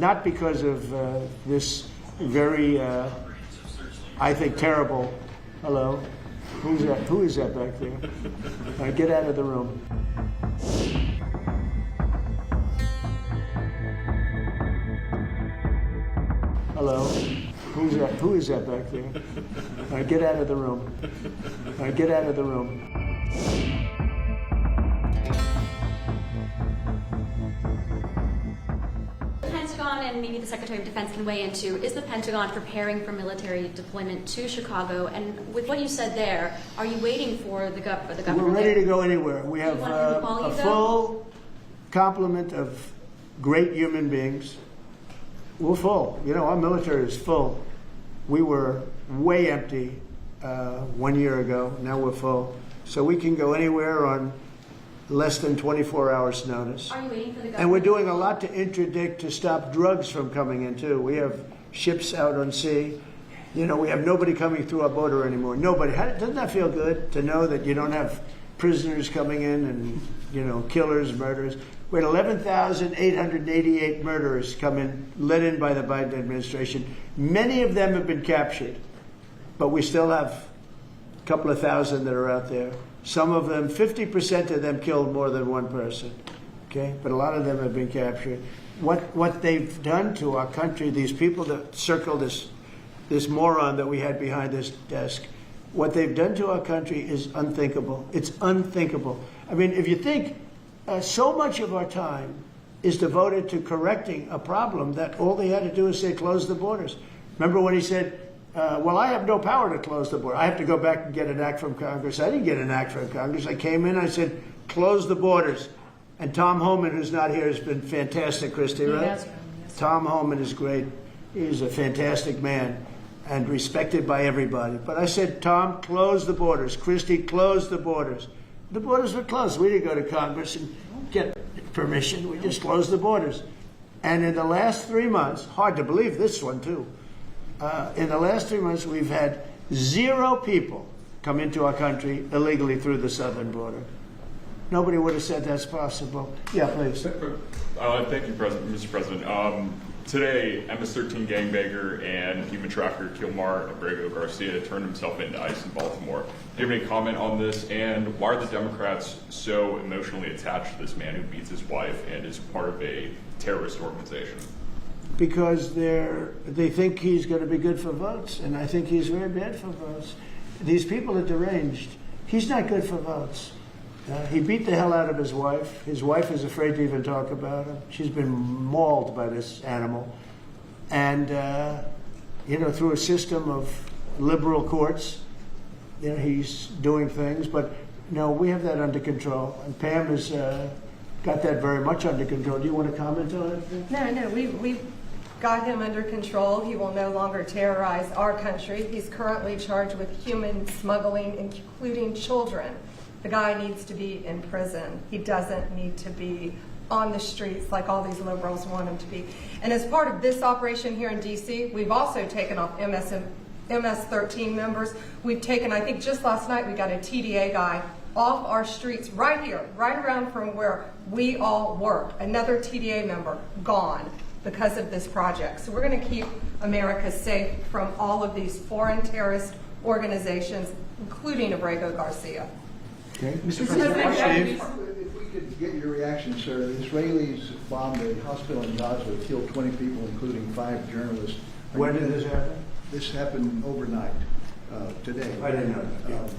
Not because of this very, I think, terrible, hello, who's that? Who is that back there? All right, get out of the room. Hello, who's that? Who is that back there? All right, get out of the room. All right, get out of the room. And maybe the Secretary of Defense can weigh into, is the Pentagon preparing for military deployment to Chicago? And with what you said there, are you waiting for the government? We're ready to go anywhere. We have a full complement of great human beings. We're full. You know, our military is full. We were way empty 1 year ago. Now we're full. So we can go anywhere on less than 24 hours notice. Are you waiting for the government? And we're doing a lot to interdict, to stop drugs from coming in too. We have ships out on sea. You know, we have nobody coming through our border anymore. Nobody. Doesn't that feel good to know that you don't have prisoners coming in and, you know, killers, murderers? We had 11,888 murderers come in, let in by the Biden administration. Many of them have been captured, but we still have a couple of thousand that are out there. Some of them, 50% of them killed more than one person, okay? But a lot of them have been captured. What they've done to our country, these people that circled this moron that we had behind this desk, what they've done to our country is unthinkable. It's unthinkable. I mean, if you think so much of our time is devoted to correcting a problem that all they had to do is say, close the borders. Remember when he said, well, I have no power to close the border. I have to go back and get an act from Congress. I didn't get an act from Congress. I came in, I said, close the borders. And Tom Homan, who's not here, has been fantastic, Christy, right? Yes. Tom Homan is great. He's a fantastic man and respected by everybody. But I said, Tom, close the borders. Christy, close the borders. The borders were closed. We didn't go to Congress and get permission. We just closed the borders. And in the last 3 months, hard to believe this one too, in the last 3 months, we've had 0 people come into our country illegally through the southern border. Nobody would have said that's possible. Yeah, please. Thank you, Mr. President. Today, MS-13 gangbanger and human trafficker Kilmar Abrego Garcia turned himself into ICE in Baltimore. Do you have any comment on this? And why are the Democrats so emotionally attached to this man who beats his wife and is part of a terrorist organization? Because they think he's going to be good for votes, and I think he's very bad for votes. These people are deranged. He's not good for votes. He beat the hell out of his wife. His wife is afraid to even talk about him. She's been mauled by this animal. And, you know, through a system of liberal courts, you know, he's doing things. But, no, we have that under control. And Pam has got that very much under control. Do you want to comment on it? No, we've got him under control. He will no longer terrorize our country. He's currently charged with human smuggling, including children. The guy needs to be in prison. He doesn't need to be on the streets like all these liberals want him to be. And as part of this operation here in D.C., we've also taken off MS-13 members. We've taken, I think just last night, we got a TDA guy off our streets right here, right around from where we all work. Another TDA member gone because of this project. So we're going to keep America safe from all of these foreign terrorist organizations, including Abrego Garcia. Okay. Mr. President, if we could get your reaction, sir. The Israelis bombed a hospital in Gaza, killed 20 people, including 5 journalists. When did this happen? This happened overnight, today. I didn't know that.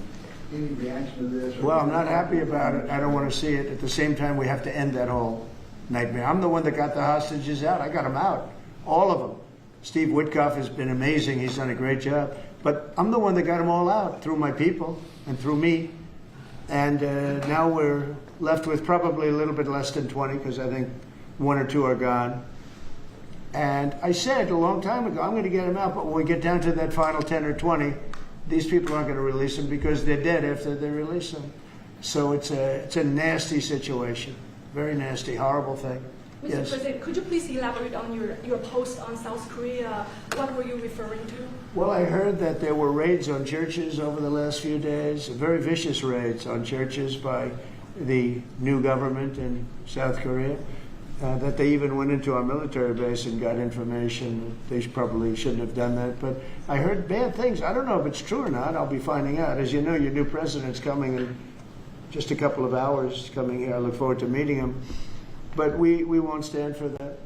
Any reaction to this? Well, I'm not happy about it. I don't want to see it. At the same time, we have to end that whole nightmare. I'm the one that got the hostages out. I got them out, all of them. Steve Witkoff has been amazing. He's done a great job. But I'm the one that got them all out through my people and through me. And now we're left with probably a little bit less than 20 because I think 1 or 2 are gone. And I said a long time ago, I'm going to get them out. But when we get down to that final 10 or 20, these people aren't going to release them because they're dead after they release them. So it's a nasty situation. Very nasty, horrible thing. Mr. Yes. President, could you please elaborate on your post on South Korea? What were you referring to? Well, I heard that there were raids on churches over the last few days, very vicious raids on churches by the new government in South Korea. that they even went into our military base and got information. They probably shouldn't have done that. But I heard bad things. I don't know if it's true or not. I'll be finding out. As you know, your new president's coming in just a couple of hours coming here. I look forward to meeting him. But we won't stand for that.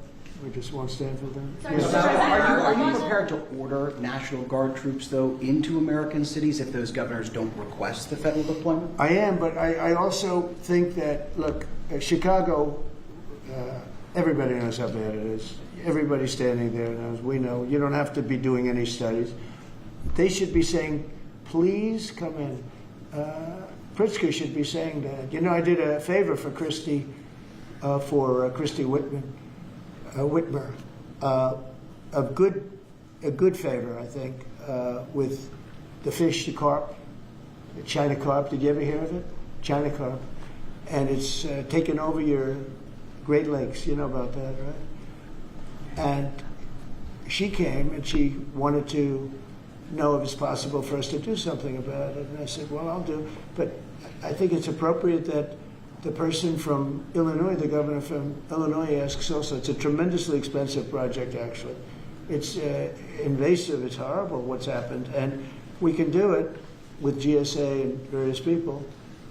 We just won't stand for that. Sorry, Yeah. Mr. President, Are you prepared to order National Guard troops, though, into American cities if those governors don't request the federal deployment? I am, but I also think that, look, Chicago, everybody knows how bad it is. Everybody standing there knows. We know. You don't have to be doing any studies. They should be saying, please come in. Pritzker should be saying that. You know, I did a favor for Christy Whitmer, a good favor, I think, with the fish, the carp, the China carp. Did you ever hear of it? China carp. And it's taken over your Great Lakes. You know about that, right? And she came and she wanted to know if it's possible for us to do something about it. And I said, well, I'll do. But I think it's appropriate that the person from Illinois, the governor from Illinois, asks also. It's a tremendously expensive project, actually. It's invasive. It's horrible what's happened. And we can do it with GSA and various people.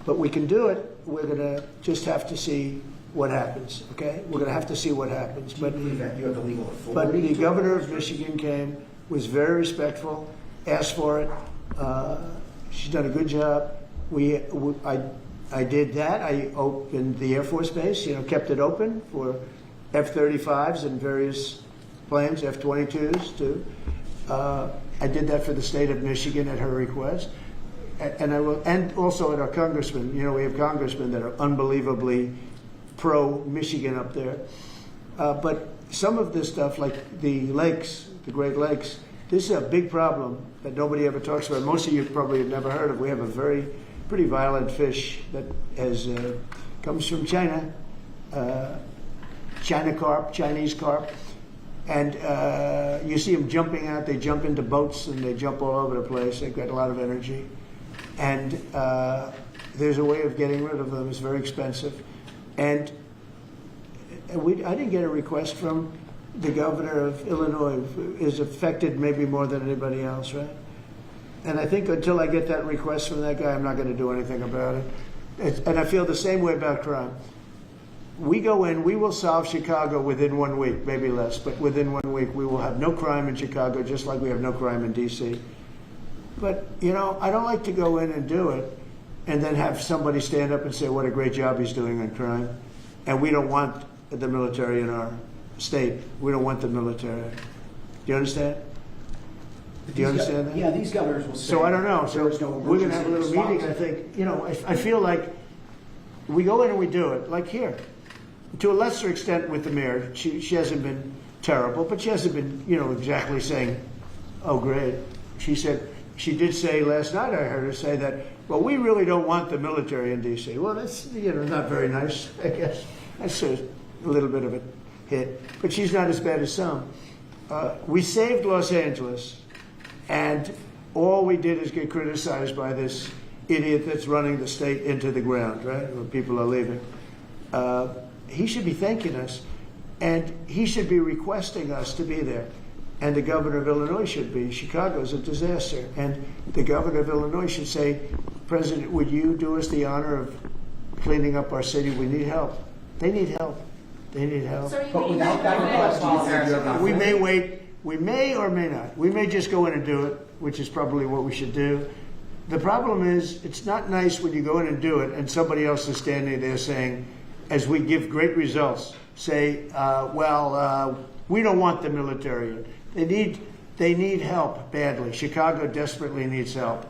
But we can do it. We're going to just have to see what happens, okay? We're going to have to see what happens. Do you believe that you have the legal But authority? the governor of Michigan came, was very respectful, asked for it. She's done a good job. I did that. I opened the Air Force Base, kept it open for F-35s and various planes, F-22s too. I did that for the state of Michigan at her request. And I will, and also at our congressmen. We have congressmen that are unbelievably pro-Michigan up there. But some of this stuff, like the lakes, the Great Lakes, this is a big problem that nobody ever talks about. Most of you probably have never heard of. We have a pretty violent fish that comes from China, China carp, Chinese carp. And you see them jumping out. They jump into boats and they jump all over the place. They've got a lot of energy. And there's a way of getting rid of them. It's very expensive. And I didn't get a request from the governor of Illinois, who is affected maybe more than anybody else, right? And I think until I get that request from that guy, I'm not going to do anything about it. And I feel the same way about crime. We go in, we will solve Chicago within 1 week, maybe less, but within 1 week we will have no crime in Chicago, just like we have no crime in D.C. But, I don't like to go in and do it and then have somebody stand up and say what a great job he's doing on crime. And we don't want the military in our state. We don't want the military. Do you understand? Do you understand that? Yeah, these governors will say. So I don't know. So there is no we're going to have a little emergency meeting. I response. think, I feel like we go in and we do it, like here. To a lesser extent with the mayor. She hasn't been terrible, but she hasn't been, exactly saying, oh, great. She did say last night, I heard her say that, well, we really don't want the military in D.C. Well, that's, not very nice, I guess. That's a little bit of a hit. But she's not as bad as some. We saved Los Angeles, and all we did is get criticized by this idiot that's running the state into the ground, right, where people are leaving. He should be thanking us, and he should be requesting us to be there. And the governor of Illinois should be. Chicago's a disaster. And the governor of Illinois should say, President, would you do us the honor of cleaning up our city? We need help. They need help. They need help. So are you But waiting without for that the request, federal do you think you have enough? We may wait. We may or may not. We may just go in and do it, which is probably what we should do. The problem is, it's not nice when you go in and do it and somebody else is standing there saying, as we give great results, say, we don't want the military. They need help badly. Chicago desperately needs help.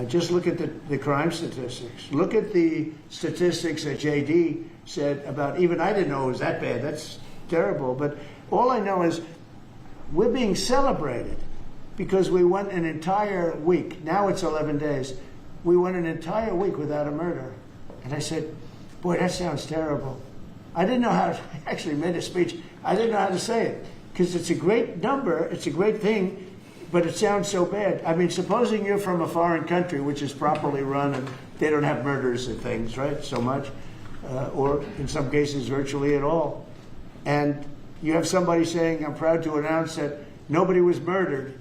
Just look at the crime statistics. Look at the statistics that JD said about, even I didn't know it was that bad. That's terrible. But all I know is we're being celebrated because we went an entire week. Now it's 11 days. We went an entire week without a murder. And I said, boy, that sounds terrible. I didn't know how to, I actually made a speech. I didn't know how to say it because it's a great number. It's a great thing, but it sounds so bad. I mean, supposing you're from a foreign country, which is properly run and they don't have murders and things, right, so much, or in some cases virtually at all. and you have somebody saying, I'm proud to announce that nobody was murdered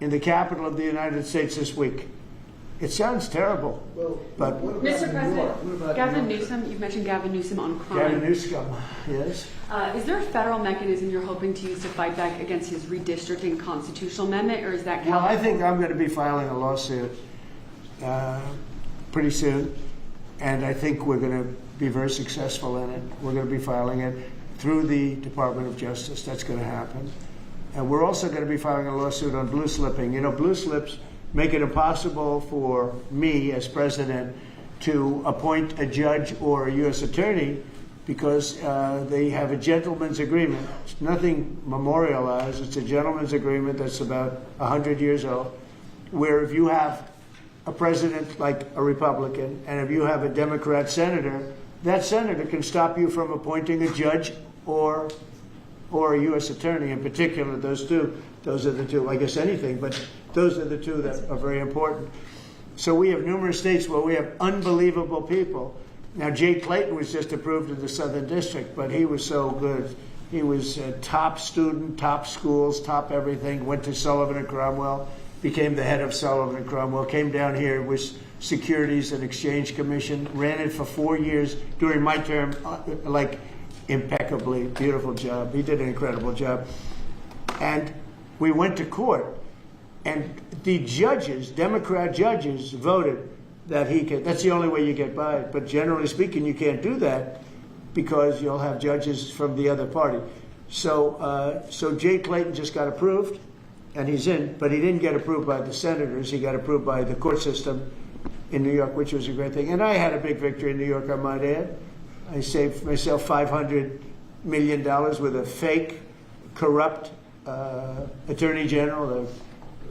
in the capital of the United States this week. It sounds terrible, Well, but what about Mr. New President, York? What about Gavin New York? Newsom, you've mentioned Gavin Newsom on crime. Gavin Newsom, yes. Is there a federal mechanism you're hoping to use to fight back against his redistricting constitutional amendment, or is that Well, I California? think I'm going to be filing a lawsuit pretty soon, and I think we're going to be very successful in it. We're going to be filing it through the Department of Justice. That's going to happen. And we're also going to be filing a lawsuit on blue slipping. You know, blue slips make it impossible for me as president to appoint a judge or a U.S. attorney because they have a gentleman's agreement. It's nothing memorialized. It's a gentleman's agreement that's about 100 years old, where if you have a president like a Republican and if you have a Democrat senator, that senator can stop you from appointing a judge or a U.S. attorney. In particular, those are the two, I guess anything, but those are the two that are very important. So we have numerous states where we have unbelievable people. Now, Jay Clayton was just approved in the Southern District, but he was so good. He was a top student, top schools, top everything, went to Sullivan and Cromwell, became the head of Sullivan and Cromwell, came down here, was Securities and Exchange Commission, ran it for 4 years during my term, like impeccably, beautiful job. He did an incredible job. And we went to court, and the judges, Democrat judges, voted that he could. That's the only way you get by it. But generally speaking, you can't do that because you'll have judges from the other party. So Jay Clayton just got approved, and he's in, but he didn't get approved by the senators. He got approved by the court system in New York, which was a great thing. And I had a big victory in New York, I might add. I saved myself $500 million with a fake, corrupt attorney general,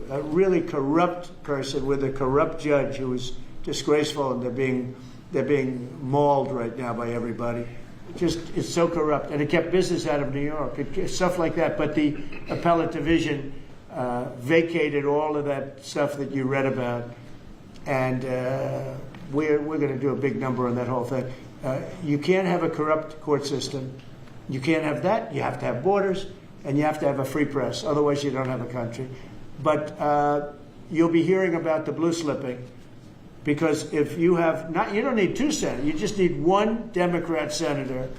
a really corrupt person with a corrupt judge who was disgraceful, and they're being mauled right now by everybody. It's so corrupt, and it kept business out of New York, stuff like that. But the appellate division vacated all of that stuff that you read about, and we're going to do a big number on that whole thing. You can't have a corrupt court system. You can't have that. You have to have borders, and you have to have a free press. Otherwise, you don't have a country. But you'll be hearing about the blue slipping, because if you have not, you don't need two senators. You just need one Democrat senator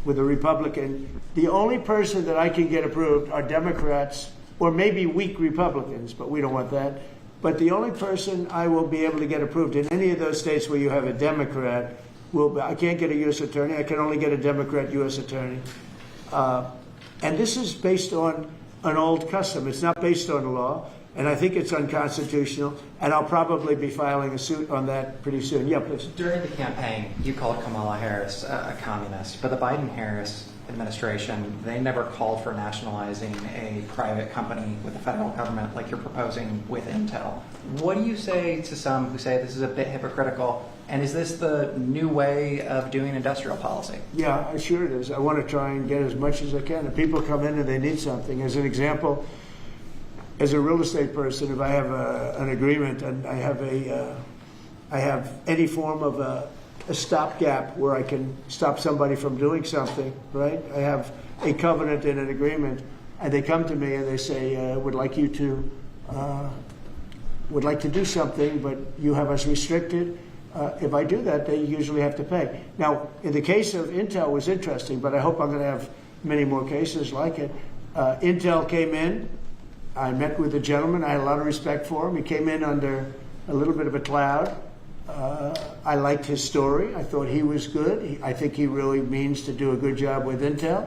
with a Republican. The only person that I can get approved are Democrats or maybe weak Republicans, but we don't want that. But the only person I will be able to get approved in any of those states where you have a Democrat I can't get a U.S. attorney. I can only get a Democrat U.S. attorney. And this is based on an old custom. It's not based on law, and I think it's unconstitutional, and I'll probably be filing a suit on that pretty soon. Yeah, please. During the campaign, you called Kamala Harris a communist, but the Biden-Harris administration, they never called for nationalizing a private company with the federal government like you're proposing with Intel. What do you say to some who say this is a bit hypocritical, and is this the new way of doing industrial policy? Yeah, sure it is. I want to try and get as much as I can. If people come in and they need something, as an example, as a real estate person, if I have an agreement and I have any form of a stopgap where I can stop somebody from doing something, right? I have a covenant in an agreement, and they come to me and they say, would like to do something, but you have us restricted. If I do that, they usually have to pay. Now, in the case of Intel, it was interesting, but I hope I'm going to have many more cases like it. Intel came in. I met with the gentleman. I had a lot of respect for him. He came in under a little bit of a cloud. I liked his story. I thought he was good. I think he really means to do a good job with Intel.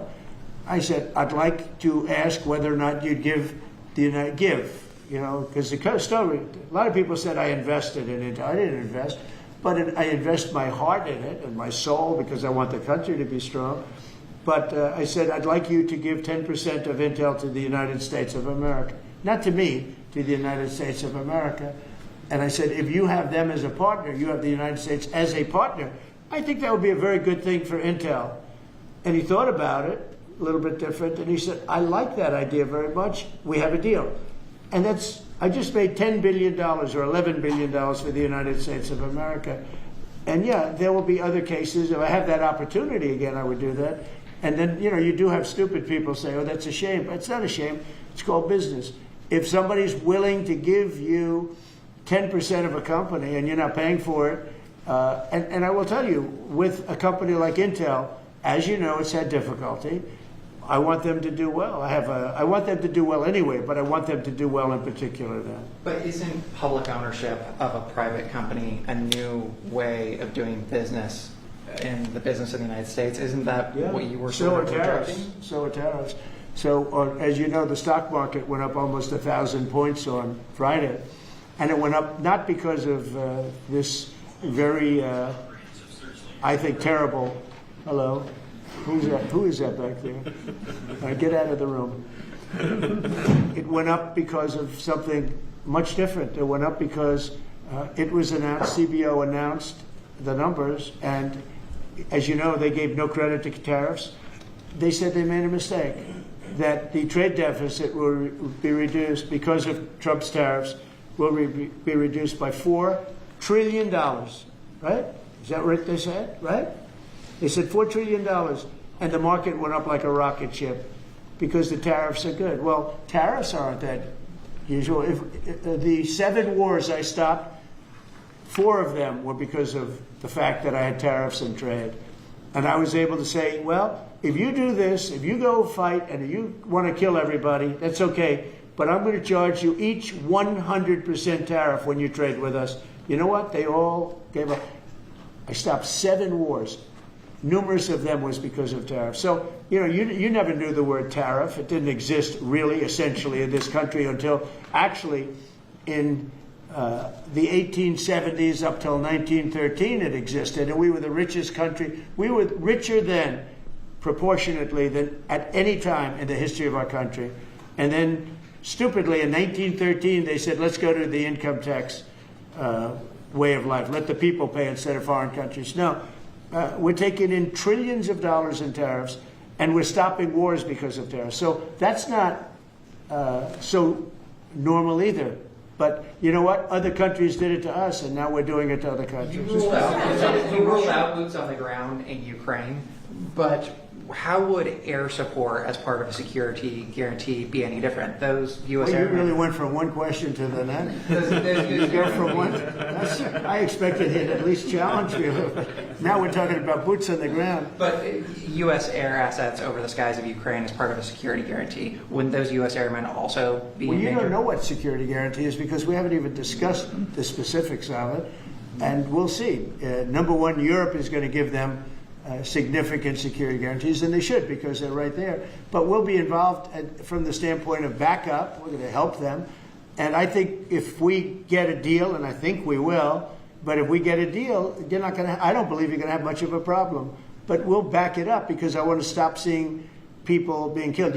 I said, I'd like to ask whether or not you'd because the story, a lot of people said I invested in Intel. I didn't invest, but I invest my heart in it and my soul because I want the country to be strong. But I said, I'd like you to give 10% of Intel to the United States of America. Not to me, to the United States of America. And I said, if you have them as a partner, you have the United States as a partner, I think that would be a very good thing for Intel. And he thought about it, a little bit different, and he said, I like that idea very much. We have a deal. And I just made $10 billion or $11 billion for the United States of America. And yeah, there will be other cases. If I have that opportunity again, I would do that. And then, you do have stupid people say, oh, that's a shame. It's not a shame. It's called business. If somebody's willing to give you 10% of a company and you're not paying for it, and I will tell you, with a company like Intel, as you know, it's had difficulty. I want them to do well. I want them to do well anyway, but I want them to do well in particular then. But isn't public ownership of a private company a new way of doing business in the business of the United States? Isn't that what you were So are sort of tariffs. projecting? So are tariffs. So, as you know, the stock market went up almost 1,000 points on Friday. And it went up not because of this very, I think, terrible, hello? Who is that back there? All right, get out of the room. It went up because of something much different. It went up because it was announced, CBO announced the numbers, and as you know, they gave no credit to tariffs. They said they made a mistake, that the trade deficit will be reduced because of Trump's tariffs, will be reduced by $4 trillion, right? Is that what they said, right? They said $4 trillion, and the market went up like a rocket ship because the tariffs are good. Well, tariffs aren't that usual. If the 7 wars I stopped, 4 of them were because of the fact that I had tariffs and trade. And I was able to say, well, if you do this, if you go fight and you want to kill everybody, that's okay, but I'm going to charge you each 100% tariff when you trade with us. You know what? They all gave up. I stopped 7 wars. Numerous of them was because of tariffs. So, you never knew the word tariff. It didn't exist really, essentially, in this country until actually in the 1870s up till 1913 it existed, and we were the richest country. We were richer then, proportionately, than at any time in the history of our country. And then, stupidly, in 1913, they said, let's go to the income tax way of life. Let the people pay instead of foreign countries. No. We're taking in trillions of dollars in tariffs, and we're stopping wars because of tariffs. So that's not so normal either. But you know what? Other countries did it to us, and now we're doing it to other countries. You ruled out boots on the ground in Ukraine, but how would air support as part of a security guarantee be any different? Those U.S. Well, you airmen... really went from one question to the next. Those You go from one. I expected he'd at least challenge you. Now we're talking about boots on the ground. But U.S. air assets over the skies of Ukraine as part of a security guarantee, wouldn't those U.S. airmen also be Well, you endangered? don't know what security guarantee is because we haven't even discussed the specifics of it, and we'll see. Number one, Europe is going to give them significant security guarantees, and they should because they're right there. But we'll be involved from the standpoint of backup. We're going to help them. And I think if we get a deal, and I think we will, but if we get a deal, you're not going to. I don't believe you're going to have much of a problem. But we'll back it up because I want to stop seeing people being killed.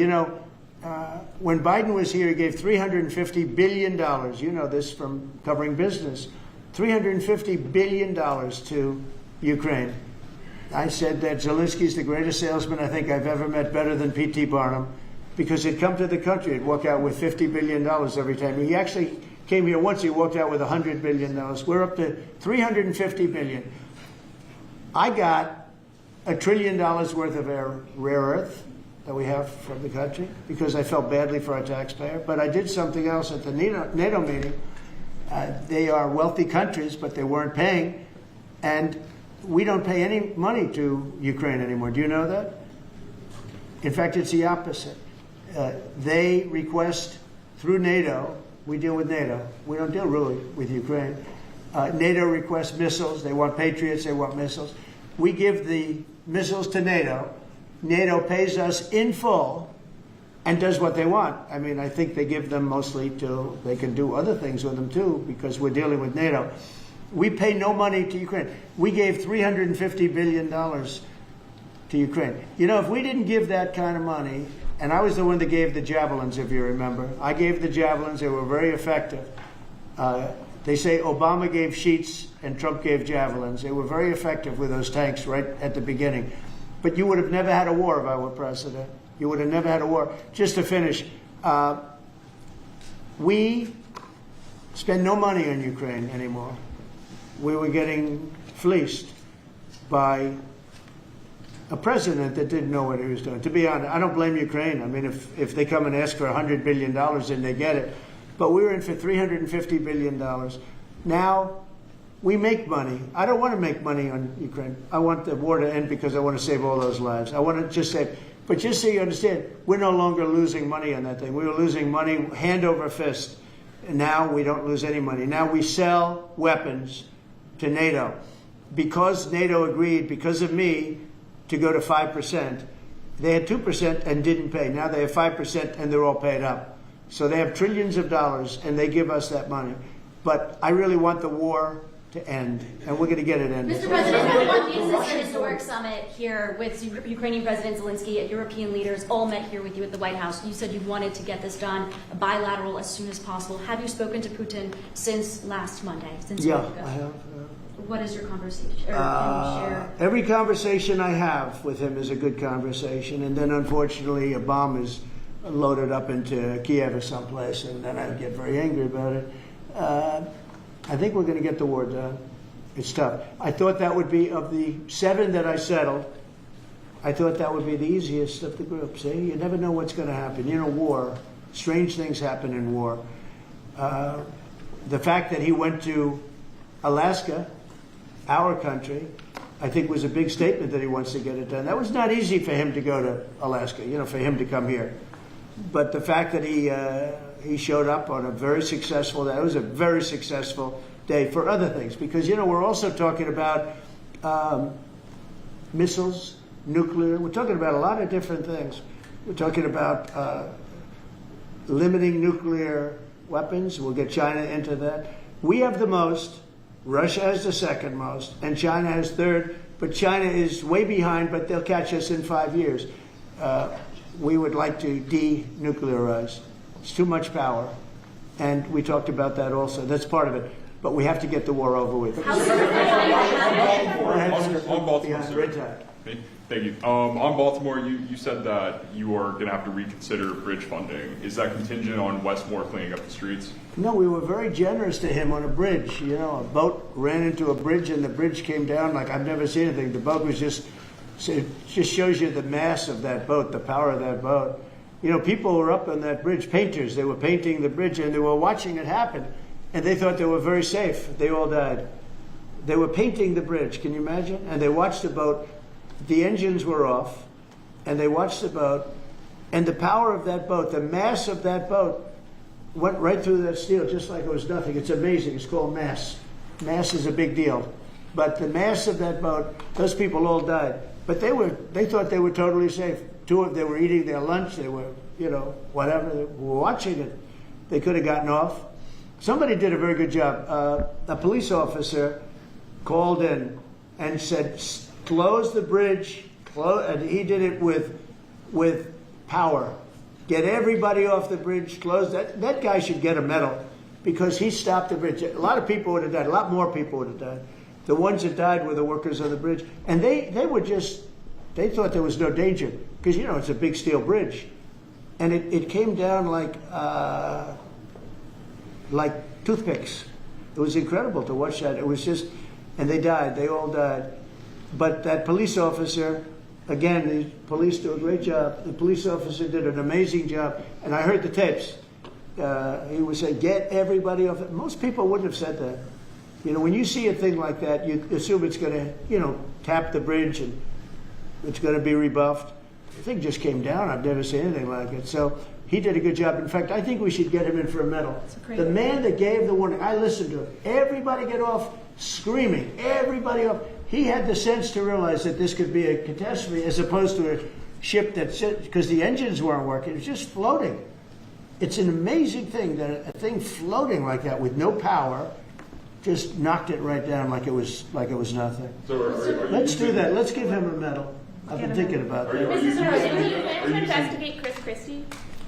When Biden was here, he gave $350 billion. You know this from covering business. $350 billion to Ukraine. I said that Zelensky's the greatest salesman I think I've ever met, better than P.T. Barnum, because he'd come to the country, he'd walk out with $50 billion every time. He actually came here once, he walked out with $100 billion. We're up to $350 billion. I got $1 trillion worth of rare earth that we have from the country because I felt badly for our taxpayer. But I did something else at the NATO meeting. They are wealthy countries, but they weren't paying. And we don't pay any money to Ukraine anymore. Do you know that? In fact, it's the opposite. They request through NATO, we deal with NATO. We don't deal really with Ukraine. NATO requests missiles. They want Patriots. They want missiles. We give the missiles to NATO. NATO pays us in full and does what they want. I mean, I think they give them mostly they can do other things with them too because we're dealing with NATO. We pay no money to Ukraine. We gave $350 billion to Ukraine. If we didn't give that kind of money, and I was the one that gave the javelins, if you remember. I gave the javelins. They were very effective. They say Obama gave sheets and Trump gave javelins. They were very effective with those tanks right at the beginning. But you would have never had a war if I were president. You would have never had a war. Just to finish, we spend no money on Ukraine anymore. We were getting fleeced by a president that didn't know what he was doing. To be honest, I don't blame Ukraine. I mean, if they come and ask for $100 billion, then they get it. But we were in for $350 billion. Now, we make money. I don't want to make money on Ukraine. I want the war to end because I want to save all those lives. I want to just say, but just so you understand, we're no longer losing money on that thing. We were losing money hand over fist. And now we don't lose any money. Now we sell weapons to NATO. Because NATO agreed, because of me, to go to 5%, they had 2% and didn't pay. Now they have 5% and they're all paid up. So they have trillions of dollars and they give us that money. But I really want the war to end, and we're going to get it ended. Mr. President, everyone views this as a historic summit here with Ukrainian President Zelensky and European leaders all met here with you at the White House. You said you wanted to get this done bilateral as soon as possible. Have you spoken to Putin since last Monday? Since Yeah, I have. What is your conversation? Or can you share? Every conversation I have with him is a good conversation, and then unfortunately a bomb is loaded up into Kiev or someplace, and then I get very angry about it. I think we're going to get the war done. It's tough. I thought that would be, of the 7 that I settled, I thought that would be the easiest of the group. See, you never know what's going to happen. You know, war, strange things happen in war. The fact that he went to Alaska, our country, I think was a big statement that he wants to get it done. That was not easy for him to go to Alaska, you know, for him to come here. But the fact that he showed up on a very successful day, it was a very successful day for other things. Because, you know, we're also talking about missiles, nuclear. We're talking about a lot of different things. We're talking about limiting nuclear weapons. We'll get China into that. We have the most. Russia has the second most, and China has third, but China is way behind, but they'll catch us in 5 years. We would like to denuclearize. It's too much power, and we talked about that also. That's part of it, but we have to get the war over with. On Baltimore, sir. Thank you. On Baltimore, you said that you are going to have to reconsider bridge funding. Is that contingent on Westmore cleaning up the streets? No, we were very generous to him on a bridge. You know, a boat ran into a bridge and the bridge came down like I've never seen anything. The boat was just, it just shows you the mass of that boat, the power of that boat. You know, people were up on that bridge, painters. They were painting the bridge and they were watching it happen. And they thought they were very safe. They all died. They were painting the bridge, can you imagine? And they watched the boat. The engines were off, and they watched the boat, and the power of that boat, the mass of that boat, went right through that steel just like it was nothing. It's amazing. It's called mass. Mass is a big deal. But the mass of that boat, those people all died. But they thought they were totally safe. They were eating their lunch. They were, you know, whatever. They were watching it. They could have gotten off. Somebody did a very good job. A police officer called in and said, close the bridge, and he did it with power. Get everybody off the bridge, close that. That guy should get a medal because he stopped the bridge. A lot of people would have died, a lot more people would have died. The ones that died were the workers on the bridge. And they thought there was no danger because, you know, it's a big steel bridge. And it came down like toothpicks. It was incredible to watch that. It was just, and they died, they all died. But that police officer, again, the police do a great job. The police officer did an amazing job. And I heard the tapes. He would say, get everybody off it. Most people wouldn't have said that. You know, when you see a thing like that, you assume it's going to, you know, tap the bridge and it's going to be rebuffed. The thing just came down. I've never seen anything like it. So he did a good job. In fact, I think we should get him in for a medal. The man that gave the warning, I listened to him. Everybody get off screaming. Everybody off. He had the sense to realize that this could be a catastrophe as opposed to a ship that, because the engines weren't working, it was just floating. It's an amazing thing that a thing floating like that with no power just knocked it right down like it was nothing. So Let's do that. Let's give him a medal. I've been thinking about that. Mr. President, do you plan to investigate Chris Christie?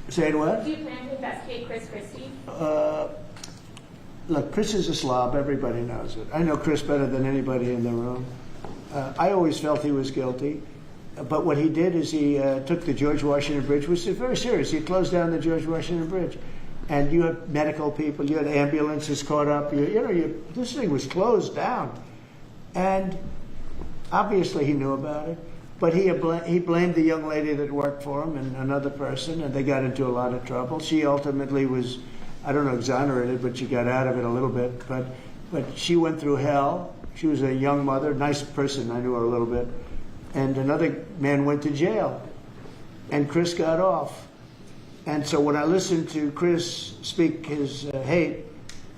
Saying what? Do you plan to investigate Chris Christie? Look, Chris is a slob. Everybody knows it. I know Chris better than anybody in the room. I always felt he was guilty. But what he did is he took the George Washington Bridge, which is very serious. He closed down the George Washington Bridge. And you had medical people, you had ambulances caught up. This thing was closed down. And obviously he knew about it. But he blamed the young lady that worked for him and another person, and they got into a lot of trouble. She ultimately was, I don't know, exonerated, but she got out of it a little bit. But she went through hell. She was a young mother, nice person. I knew her a little bit. And another man went to jail, and Chris got off. And so when I listen to Chris speak his hate,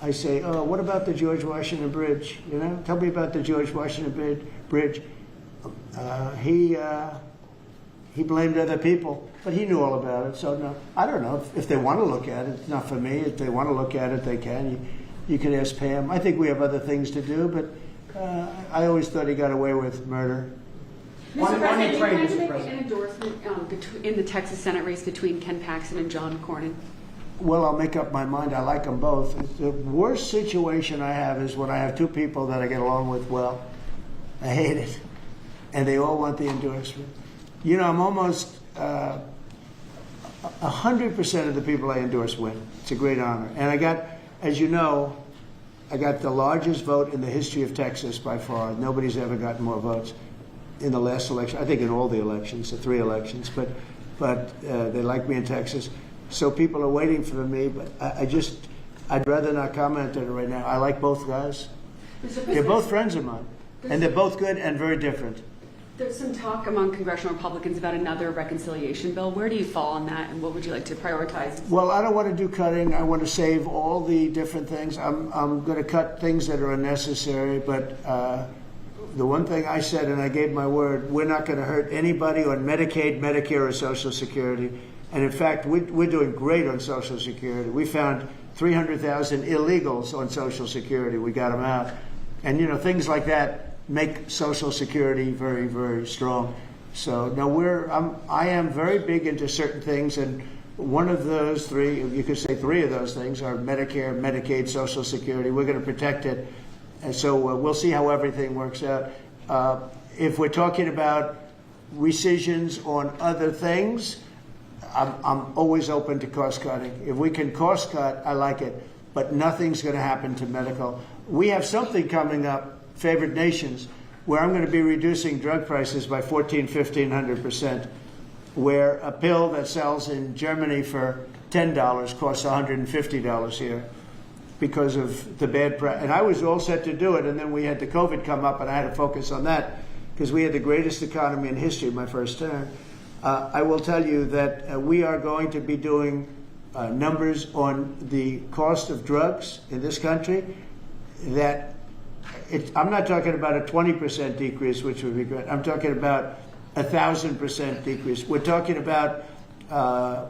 I say, oh, what about the George Washington Bridge? You know, tell me about the George Washington Bridge. He blamed other people, but he knew all about it. So no, I don't know if they want to look at it. It's not for me. If they want to look at it, they can. You could ask Pam. I think we have other things to do, but I always thought he got away with murder. Mr. President, you plan to make an endorsement in the Texas Senate race between Ken Paxton and John Cornyn? Well, I'll make up my mind. I like them both. The worst situation I have is when I have two people that I get along with well. I hate it. And they all want the endorsement. You know, I'm almost 100% of the people I endorse win. It's a great honor. And I got, as you know, I got the largest vote in the history of Texas by far. Nobody's ever gotten more votes in the last election. I think in all the elections, the 3 elections. But they like me in Texas. So people are waiting for me, but I'd rather not comment on it right now. I like both guys. They're both friends of mine. And they're both good and very different. There's some talk among congressional Republicans about another reconciliation bill. Where do you fall on that, and what would you like to prioritize? Well, I don't want to do cutting. I want to save all the different things. I'm going to cut things that are unnecessary, but the one thing I said, and I gave my word, we're not going to hurt anybody on Medicaid, Medicare, or Social Security. And in fact, we're doing great on Social Security. We found 300,000 illegals on Social Security. We got them out. And, you know, things like that make Social Security very, very strong. So, no, I am very big into certain things, and one of those 3, you could say 3 of those things are Medicare, Medicaid, Social Security. We're going to protect it. And so we'll see how everything works out. If we're talking about rescissions on other things, I'm always open to cost cutting. If we can cost cut, I like it, but nothing's going to happen to medical. We have something coming up, favored nations, where I'm going to be reducing drug prices by 1,500%, where a pill that sells in Germany for $10 costs $150 here because of the bad price. And I was all set to do it, and then we had the COVID come up, and I had to focus on that because we had the greatest economy in history my first term. I will tell you that we are going to be doing numbers on the cost of drugs in this country that I'm not talking about a 20% decrease, which would be great. I'm talking about 1,000% decrease. We're talking about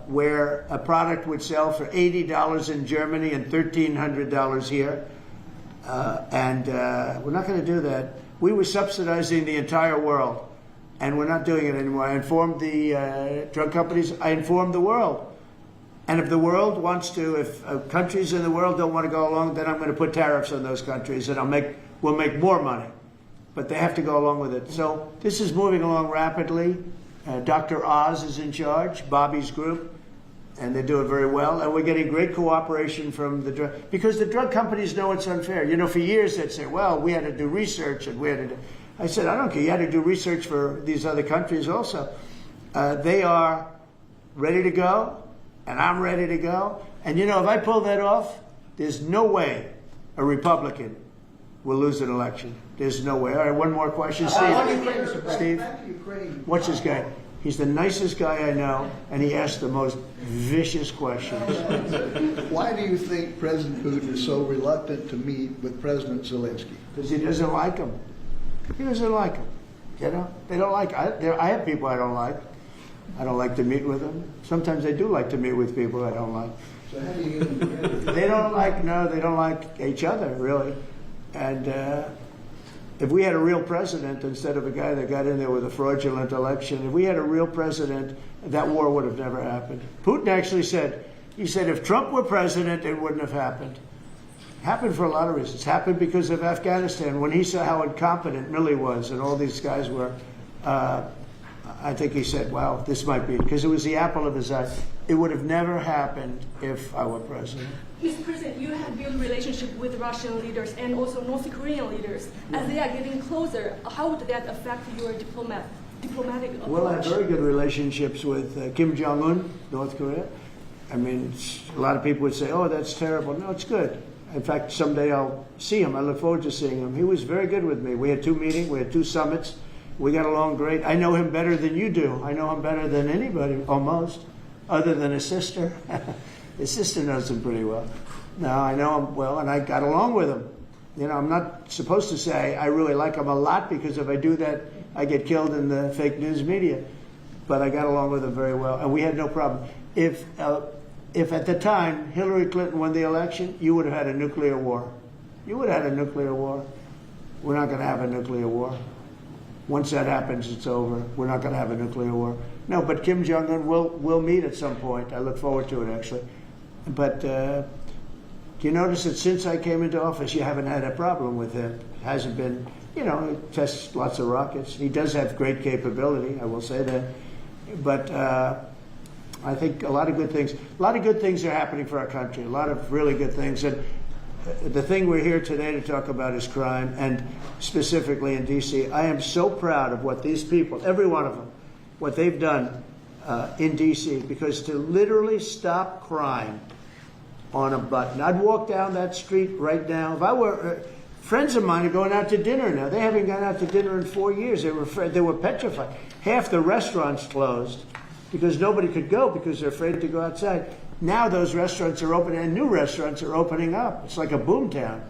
where a product would sell for $80 in Germany and $1,300 here. And we're not going to do that. We were subsidizing the entire world, and we're not doing it anymore. I informed the drug companies. I informed the world. And if the world wants to, if countries in the world don't want to go along, then I'm going to put tariffs on those countries, and we'll make more money. But they have to go along with it. So this is moving along rapidly. Dr. Oz is in charge, Bobby's group, and they're doing very well. And we're getting great cooperation from the drug, because the drug companies know it's unfair. You know, for years they'd say, well, we had to do research, and we had to do. I said, I don't care. You had to do research for these other countries also. They are ready to go, and I'm ready to go. And, you know, if I pull that off, there's no way a Republican will lose an election. There's no way. All right, one more question. Steve, what's his guy? He's the nicest guy I know, and he asks the most vicious questions. Why do you think President Putin is so reluctant to meet with President Zelensky? Because he doesn't like him. He doesn't like him. You know, they don't like. I have people I don't like. I don't like to meet with them. Sometimes I do like to meet with people I don't like. So how do you get them together? They don't like each other, really. And if we had a real president instead of a guy that got in there with a fraudulent election, if we had a real president, that war would have never happened. Putin actually said, if Trump were president, it wouldn't have happened. It happened for a lot of reasons. It happened because of Afghanistan. When he saw how incompetent Milley was and all these guys were, I think he said, wow, this might be, because it was the apple of his eye. It would have never happened if I were president. Mr. President, you have built relationship with Russian leaders and also North Korean leaders. As they are getting closer, how would that affect your diplomatic approach? Well, I have very good relationships with Kim Jong-un, North Korea. I mean, a lot of people would say, oh, that's terrible. No, it's good. In fact, someday I'll see him. I look forward to seeing him. He was very good with me. We had 2 meetings. We had 2 summits. We got along great. I know him better than you do. I know him better than anybody, almost, other than his sister. His sister knows him pretty well. No, I know him well, and I got along with him. You know, I'm not supposed to say I really like him a lot, because if I do that, I get killed in the fake news media. But I got along with him very well, and we had no problem. If at the time Hillary Clinton won the election, you would have had a nuclear war. You would have had a nuclear war. We're not going to have a nuclear war. Once that happens, it's over. We're not going to have a nuclear war. No, but Kim Jong-un will meet at some point. I look forward to it, actually. But do you notice that since I came into office, you haven't had a problem with him? It hasn't been, you know, he tests lots of rockets. He does have great capability, I will say that. But I think a lot of good things are happening for our country, a lot of really good things. And the thing we're here today to talk about is crime, and specifically in D.C. I am so proud of what these people, every one of them, what they've done in D.C., because to literally stop crime on a button. I'd walk down that street right now. If I were, friends of mine are going out to dinner now. They haven't gone out to dinner in 4 years. They were petrified. Half the restaurants closed because nobody could go because they're afraid to go outside. Now those restaurants are open, and new restaurants are opening up. It's like a boom town.